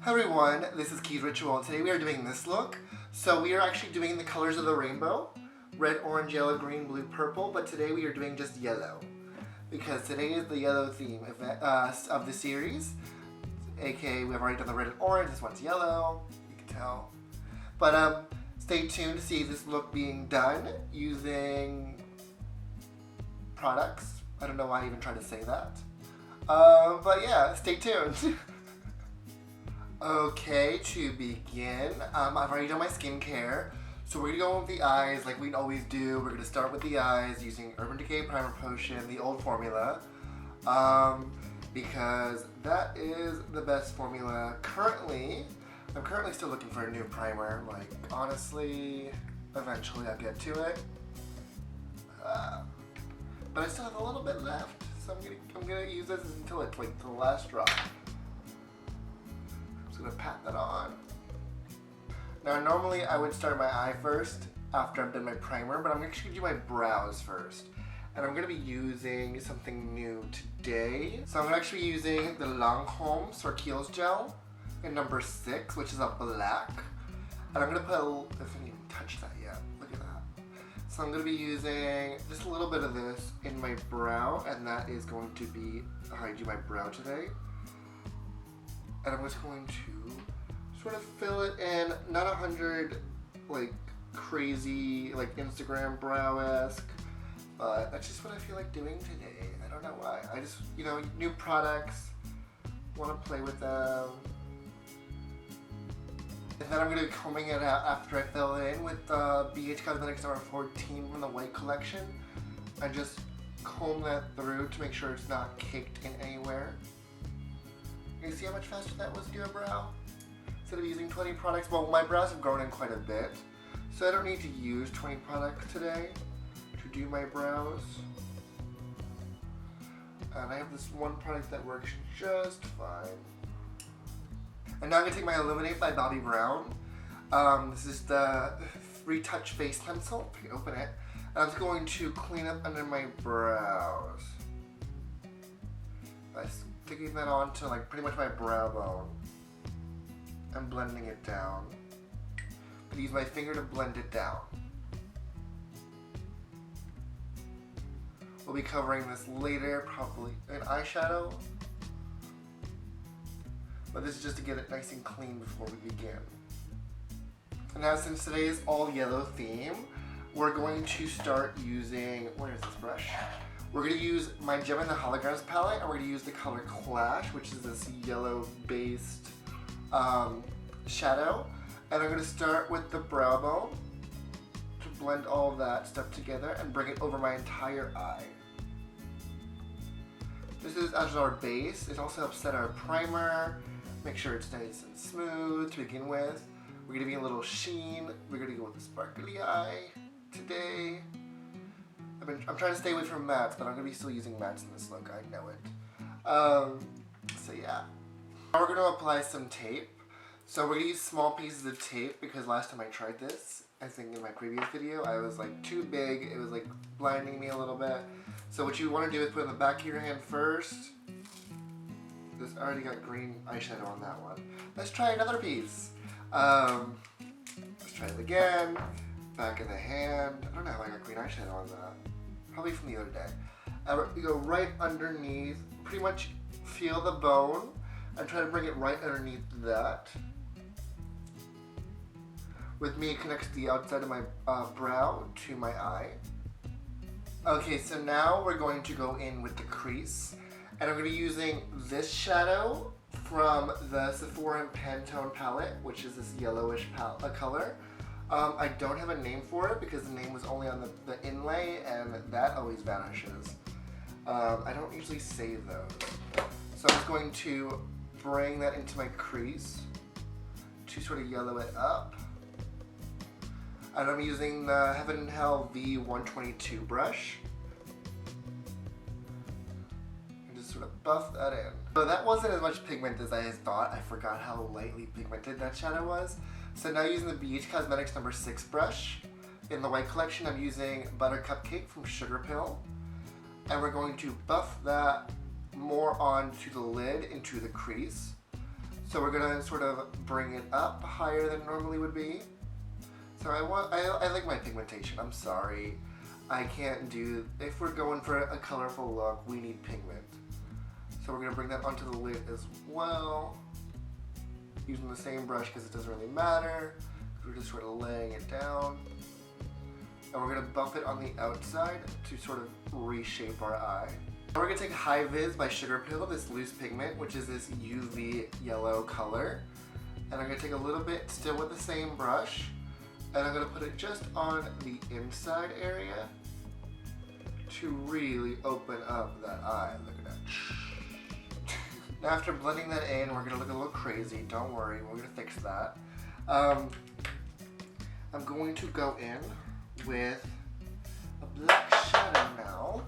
Hi everyone, this is Keys Ritual. Today we are doing this look. So we are actually doing the colors of the rainbow. Red, orange, yellow, green, blue, purple. But today we are doing just yellow. Because today is the yellow theme of the series. AKA we have already done the red and orange, this one's yellow. You can tell. But stay tuned to see this look being done using products. I don't know why I even tried to say that. But yeah, stay tuned. Okay, to begin, I've already done my skincare, so we're gonna go with the eyes like we always do. We're gonna start with the eyes using Urban Decay Primer Potion, the old formula, because that is the best formula currently. I'm currently still looking for a new primer. Like, honestly, eventually I'll get to it, but I still have a little bit left, so I'm gonna use this until it's like the last drop. I'm gonna pat that on. Now normally I would start my eye first after I've done my primer, but I'm actually gonna do my brows first. And I'm gonna be using something new today. So I'm actually using the Lancome Sorkils Gel in number 6, which is a black. And I'm gonna put if I can even touch that yet, look at that. So I'm gonna be using just a little bit of this in my brow, and that is going to be how I do my brow today. And I'm just going to sort of fill it in, not 100 like crazy like Instagram brow-esque, but that's just what I feel like doing today. I don't know why. I just, you know, new products, want to play with them. And then I'm going to be combing it out after I fill it in with BH Cosmetics number 14 from the white collection. I just comb that through to make sure it's not caked in anywhere. You see how much faster that was to do a brow? Instead of using 20 products, well, my brows have grown in quite a bit, so I don't need to use 20 products today to do my brows. And I have this one product that works just fine. And now I'm gonna take my Illuminate by Bobbi Brown. This is the Retouch Face Pencil. If you can open it. And I'm just going to clean up under my brows by sticking that onto like pretty much my brow bone and blending it down. I'm gonna use my finger to blend it down. We'll be covering this later, probably in eyeshadow. But this is just to get it nice and clean before we begin. And now since today is all yellow theme, we're going to start using, where is this brush? We're going to use my Gem and the Holograms palette, and we're going to use the color Clash, which is this yellow-based shadow. And I'm going to start with the brow bone to blend all that stuff together and bring it over my entire eye. This is as our base. It also helps set our primer, make sure it's nice and smooth to begin with. We're going to be a little sheen. We're going to go with the sparkly eye today. I'm trying to stay away from mattes, but I'm going to be still using mattes in this look, I know it. So yeah. Now we're going to apply some tape. So we're going to use small pieces of tape because last time I tried this, I think in my previous video, I was like too big. It was like blinding me a little bit. So what you want to do is put it in the back of your hand first. This already got green eyeshadow on that one. Let's try another piece. Let's try it again. Back of the hand. I don't know how I got green eyeshadow on that. Probably from the other day. You go right underneath, pretty much feel the bone and try to bring it right underneath that. With me, it connects the outside of my brow to my eye. Okay, so now we're going to go in with the crease. And I'm going to be using this shadow from the Sephora Pantone palette, which is this yellowish color. I don't have a name for it because the name was only on the inlay, and that always vanishes. I don't usually save those. So I'm just going to bring that into my crease to sort of yellow it up. And I'm using the Heaven and Hell V122 brush. And just sort of buff that in. So that wasn't as much pigment as I had thought. I forgot how lightly pigmented that shadow was. So now using the BH Cosmetics number 6 brush. In the white collection, I'm using Butter Cupcake from Sugar Pill. And we're going to buff that more onto the lid into the crease. So we're gonna sort of bring it up higher than it normally would be. So I like my pigmentation. I'm sorry. I can't do, if we're going for a colorful look, we need pigment. So we're gonna bring that onto the lid as well. Using the same brush because it doesn't really matter. We're just sort of laying it down. And we're gonna bump it on the outside to sort of reshape our eye. We're gonna take High Vis by Sugarpill, this loose pigment, which is this UV yellow color. And I'm gonna take a little bit still with the same brush, and I'm gonna put it just on the inside area to really open up that eye. Look at that. Now after blending that in, we're gonna look a little crazy. Don't worry, we're gonna fix that. I'm going to go in with a black shadow now.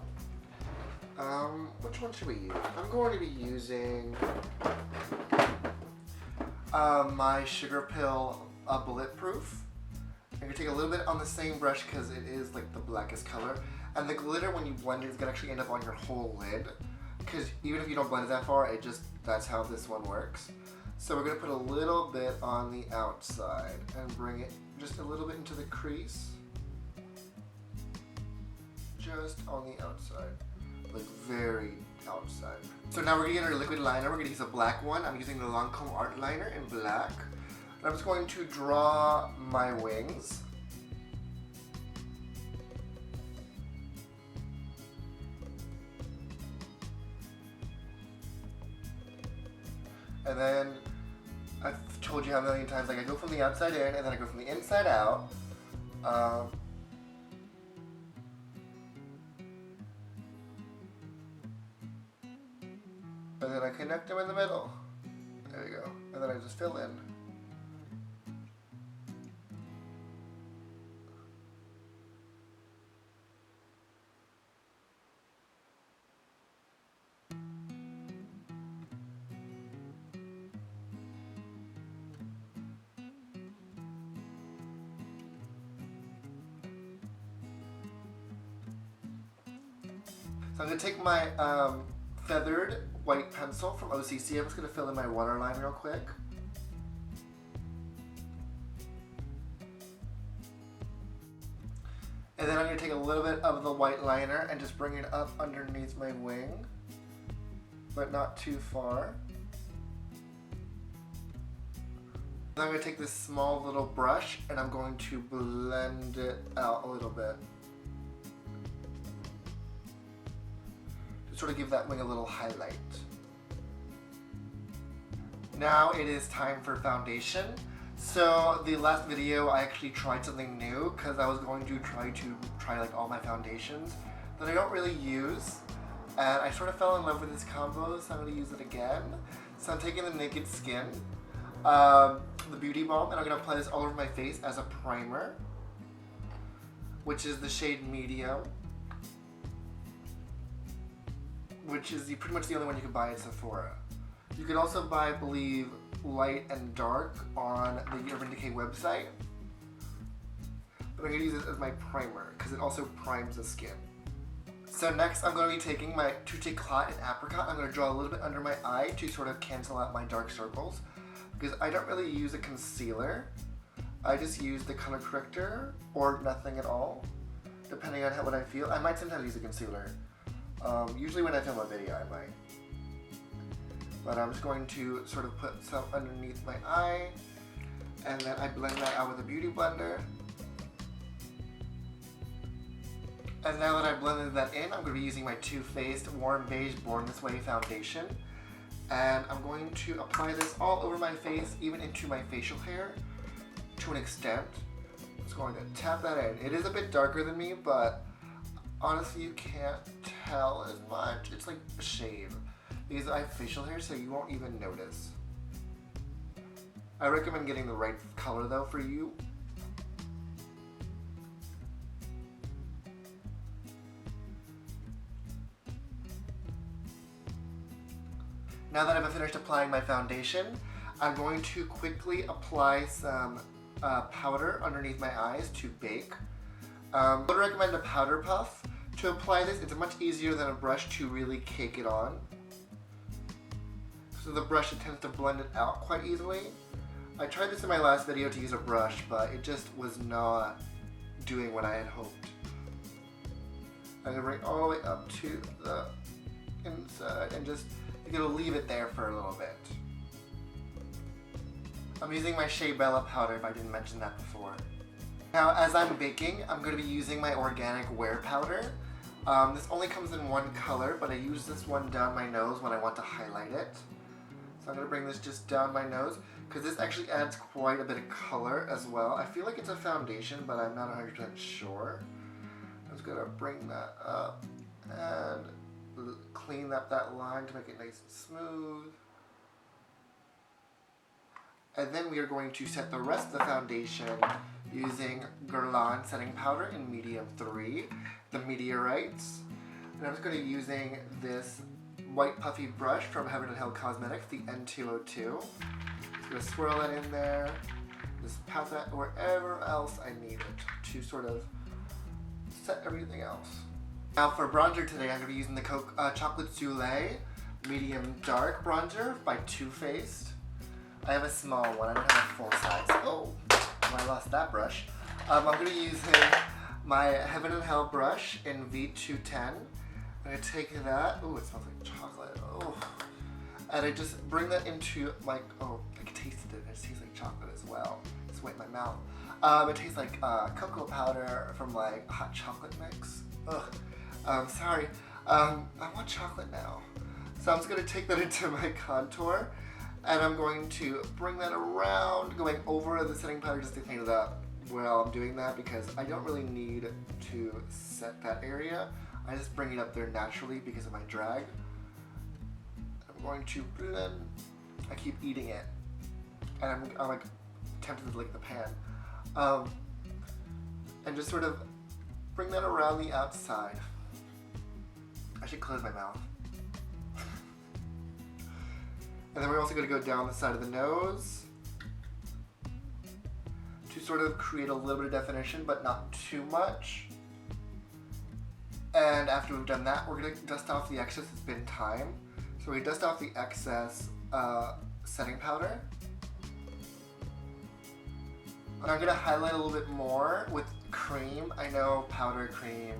Which one should we use? I'm going to be using my Sugarpill Bulletproof. I'm going to take a little bit on the same brush because it is like the blackest color. And the glitter, when you blend it, is going to actually end up on your whole lid. Because even if you don't blend it that far, that's how this one works. So we're going to put a little bit on the outside and bring it just a little bit into the crease. Just on the outside. Like very outside. So now we're going to get our liquid liner. We're going to use a black one. I'm using the Lancome Art Liner in black. I'm just going to draw my wings. And then, I've told you how many times, like I go from the outside in and then I go from the inside out. And then I connect them in the middle. There you go. And then I just fill in. So I'm going to take my feathered white pencil from OCC. I'm just going to fill in my waterline real quick. And then I'm going to take a little bit of the white liner and just bring it up underneath my wing, but not too far. Then I'm going to take this small little brush and I'm going to blend it out a little bit. Sort of give that wing a little highlight. Now it is time for foundation. So the last video I actually tried something new because I was going to try like all my foundations that I don't really use, and I sort of fell in love with this combo, so I'm going to use it again. So I'm taking the Naked Skin, the Beauty Balm, and I'm going to apply this all over my face as a primer, which is the shade Medium, which is pretty much the only one you can buy at Sephora. You can also buy, I believe, Light and Dark on the Urban Decay website. But I'm going to use it as my primer because it also primes the skin. So next I'm going to be taking my Touche Eclat and Apricot. I'm going to draw a little bit under my eye to sort of cancel out my dark circles. Because I don't really use a concealer. I just use the color corrector or nothing at all, depending on what I feel. I might sometimes use a concealer. Usually when I film a video I might. But I'm just going to sort of put some underneath my eye, and then I blend that out with a beauty blender. And now that I've blended that in, I'm going to be using my Too Faced Warm Beige Born This Way foundation. And I'm going to apply this all over my face, even into my facial hair, to an extent. I'm just going to tap that in. It is a bit darker than me, but honestly, you can't tell as much. It's like a shave. Because I have facial hair, so you won't even notice. I recommend getting the right color, though, for you. Now that I've finished applying my foundation, I'm going to quickly apply some powder underneath my eyes to bake. I would recommend a powder puff to apply this. It's much easier than a brush to really cake it on. So the brush, it tends to blend it out quite easily. I tried this in my last video to use a brush, but it just was not doing what I had hoped. I'm gonna bring all the way up to the inside and just, you're gonna leave it there for a little bit. I'm using my Shea Bella powder if I didn't mention that before. Now as I'm baking, I'm gonna be using my organic wear powder. This only comes in one color, but I use this one down my nose when I want to highlight it. So I'm gonna bring this just down my nose, because this actually adds quite a bit of color as well. I feel like it's a foundation, but I'm not 100% sure. I'm just gonna bring that up and clean up that line to make it nice and smooth. And then we are going to set the rest of the foundation using Guerlain setting powder in medium 3, the Meteorites. And I'm just going to be using this white puffy brush from Heaven and Hell Cosmetics, the N202. Just going to swirl it in there, just pat that wherever else I need it to sort of set everything else. Now for bronzer today, I'm going to be using the Chocolate Soleil Medium Dark Bronzer by Too Faced. I have a small one, I don't have a full size. Oh, I lost that brush. I'm going to be using my Heaven and Hell brush in V210. I'm going to take that, oh, it smells like chocolate, oh. And I just bring that into my, oh, I can taste it, it tastes like chocolate as well. It's wet in my mouth. It tastes like cocoa powder from like hot chocolate mix. Ugh, sorry, I want chocolate now. So I'm just going to take that into my contour. And I'm going to bring that around, going over the setting powder just to clean it up while I'm doing that, because I don't really need to set that area. I just bring it up there naturally because of my drag. I'm going to blend. I keep eating it. And I'm like tempted to lick the pan. And just sort of bring that around the outside. I should close my mouth. And then we're also going to go down the side of the nose to sort of create a little bit of definition, but not too much. And after we've done that, we're going to dust off the excess. It's been time. So we dust off the excess setting powder. And I'm going to highlight a little bit more with cream. I know powder cream.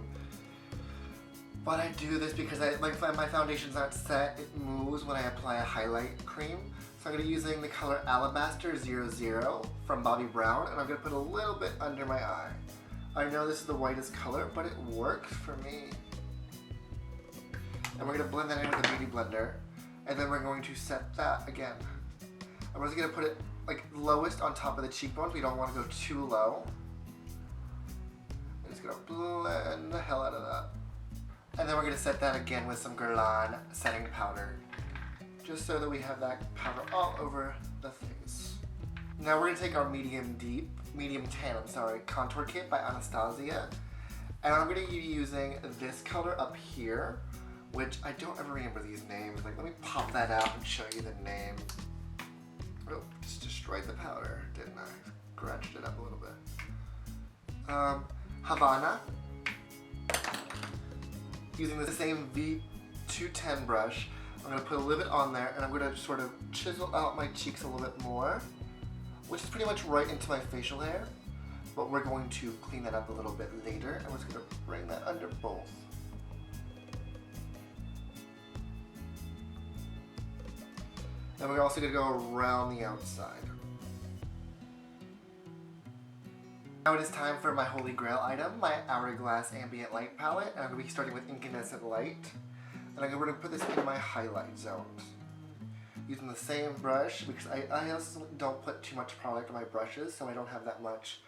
But I do this because my foundation's not set, it moves when I apply a highlight cream. So I'm going to be using the color Alabaster 00 from Bobbi Brown, and I'm going to put a little bit under my eye. I know this is the whitest color, but it works for me. And we're going to blend that in with a beauty blender, and then we're going to set that again. I'm just going to put it like lowest on top of the cheekbones. We don't want to go too low. I'm just going to blend the hell out of that. And then we're going to set that again with some Guerlain setting powder, just so that we have that powder all over the face. Now we're going to take our medium tan, contour kit by Anastasia. And I'm going to be using this color up here, which I don't ever remember these names. Like, let me pop that out and show you the name. Oh, just destroyed the powder, didn't I? Scratched it up a little bit. Havana. Using the same V210 brush, I'm going to put a little bit on there, and I'm going to sort of chisel out my cheeks a little bit more, which is pretty much right into my facial hair, but we're going to clean that up a little bit later, and we're just going to bring that under both. And we're also going to go around the outside. Now it is time for my holy grail item, my Hourglass Ambient Light Palette, and I'm going to be starting with Incandescent Light. And I'm going to put this in my highlight zones. Using the same brush, because I also don't put too much product on my brushes, so I don't have that much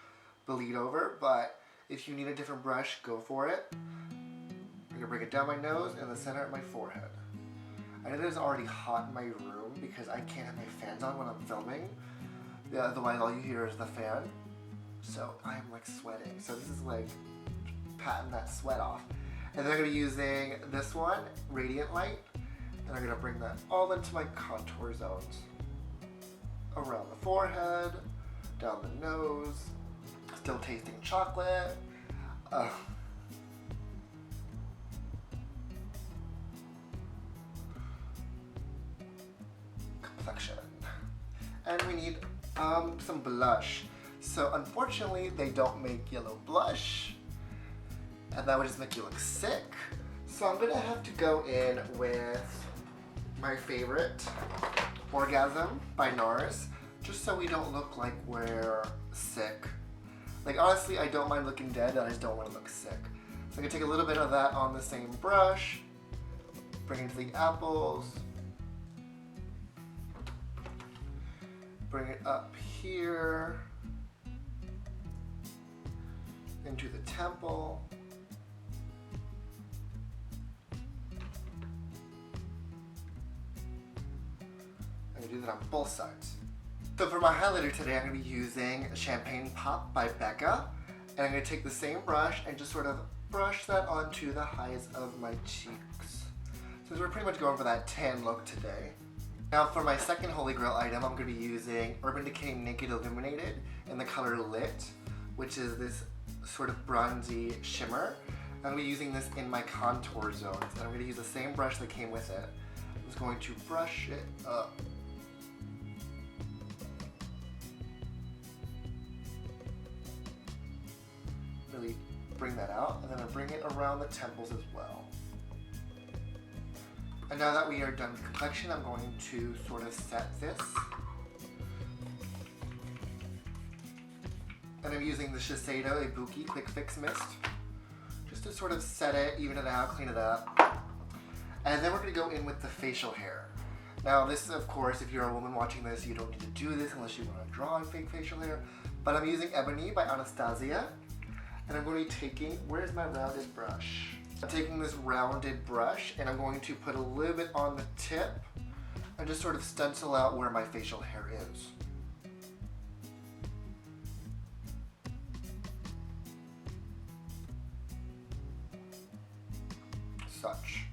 bleed over, but if you need a different brush, go for it. I'm going to bring it down my nose and the center of my forehead. I know that it's already hot in my room because I can't have my fans on when I'm filming, otherwise all you hear is the fan. So I'm like sweating. So this is like patting that sweat off. And then I'm going to be using this one, Radiant Light. And I'm going to bring that all into my contour zones. Around the forehead, down the nose, still tasting chocolate. we need some blush. So unfortunately, they don't make yellow blush, and that would just make you look sick. So I'm gonna have to go in with my favorite, Orgasm by NARS, just so we don't look like we're sick. Like honestly, I don't mind looking dead, I just don't want to look sick. So I'm gonna take a little bit of that on the same brush, bring it to the apples, bring it up here, into the temple. I'm gonna do that on both sides. So for my highlighter today, I'm gonna be using Champagne Pop by Becca. And I'm gonna take the same brush and just sort of brush that onto the highs of my cheeks. Since we're pretty much going for that tan look today. Now for my second Holy Grail item, I'm gonna be using Urban Decay Naked Illuminated in the color Lit, which is this sort of bronzy shimmer. I'm gonna be using this in my contour zones, and I'm gonna use the same brush that came with it. I'm just going to brush it up. Really bring that out, and then I bring it around the temples as well. And now that we are done with complexion, I'm going to sort of set this. And I'm using the Shiseido Ibuki Quick Fix Mist, just to sort of set it, even it out, clean it up. And then we're gonna go in with the facial hair. Now this, of course, if you're a woman watching this, you don't need to do this unless you wanna draw on fake facial hair. But I'm using Ebony by Anastasia. And I'm going to be taking, where's my rounded brush? I'm taking this rounded brush and I'm going to put a little bit on the tip and just sort of stencil out where my facial hair is. Such.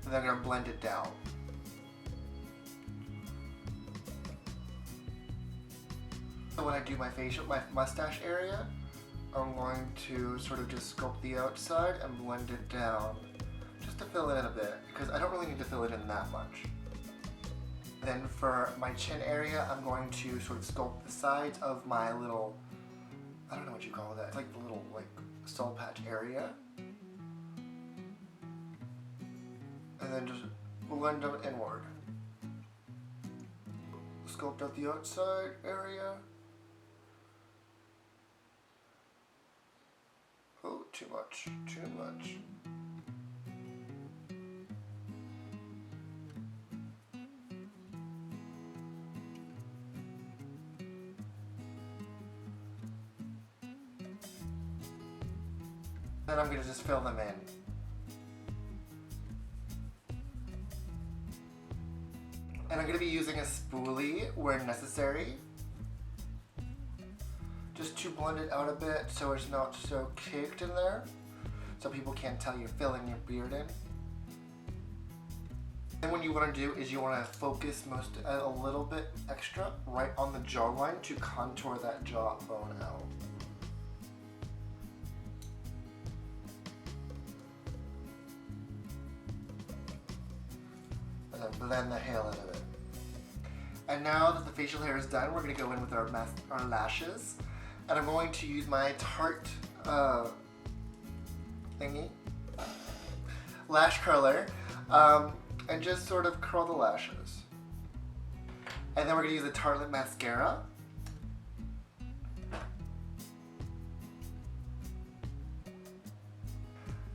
And then I'm going to blend it down. When I do my mustache area, I'm going to sort of just sculpt the outside and blend it down, just to fill it in a bit, because I don't really need to fill it in that much. Then for my chin area, I'm going to sort of sculpt the sides of my little, I don't know what you call that, it's like the little soul patch area. And then just blend them inward. Sculpt out the outside area. Oh, too much, too much. Then I'm going to just fill them in. And I'm going to be using a spoolie where necessary, just to blend it out a bit so it's not so caked in there, so people can't tell you're filling your beard in. And what you want to do is you want to focus a little bit extra right on the jawline to contour that jawbone out. And then blend the hell out of it. And now that the facial hair is done, we're going to go in with our lashes. And I'm going to use my Tarte lash curler, and just sort of curl the lashes. And then we're going to use the Tartelette mascara.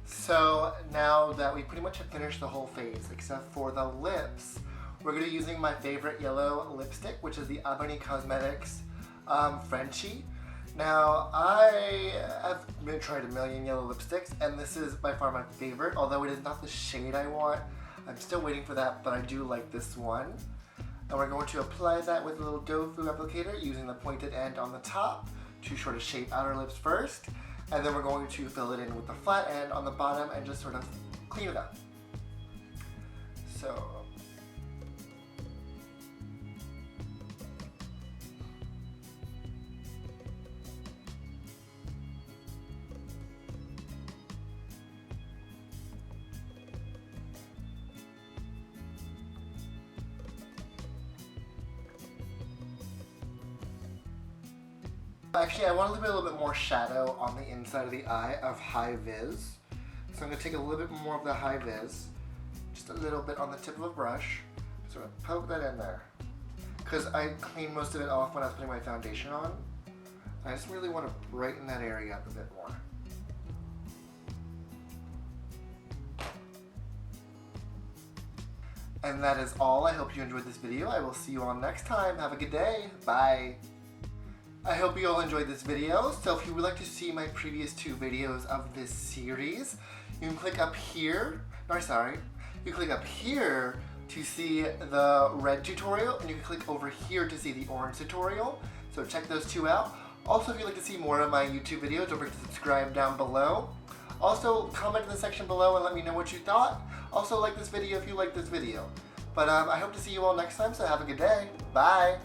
So now that we pretty much have finished the whole face, except for the lips, we're going to be using my favorite yellow lipstick, which is the Ebony Cosmetics Frenchie. Now, I have tried a million yellow lipsticks, and this is by far my favorite, although it is not the shade I want. I'm still waiting for that, but I do like this one. And we're going to apply that with a little doe food applicator using the pointed end on the top to sort of shape out our lips first. And then we're going to fill it in with the flat end on the bottom and just sort of clean it up. So, Actually, I want to leave a little bit more shadow on the inside of the eye of high vis. So I'm going to take a little bit more of the high vis, just a little bit on the tip of a brush. So I'm going to poke that in there. Because I cleaned most of it off when I was putting my foundation on. I just really want to brighten that area up a bit more. And that is all. I hope you enjoyed this video. I will see you all next time. Have a good day. Bye. I hope you all enjoyed this video. So if you would like to see my previous 2 videos of this series, you can click up here. You click up here to see the red tutorial, and you can click over here to see the orange tutorial. So check those 2 out. Also, if you'd like to see more of my YouTube videos, don't forget to subscribe down below. Also, comment in the section below and let me know what you thought. Also, like this video if you like this video. But I hope to see you all next time, so have a good day. Bye!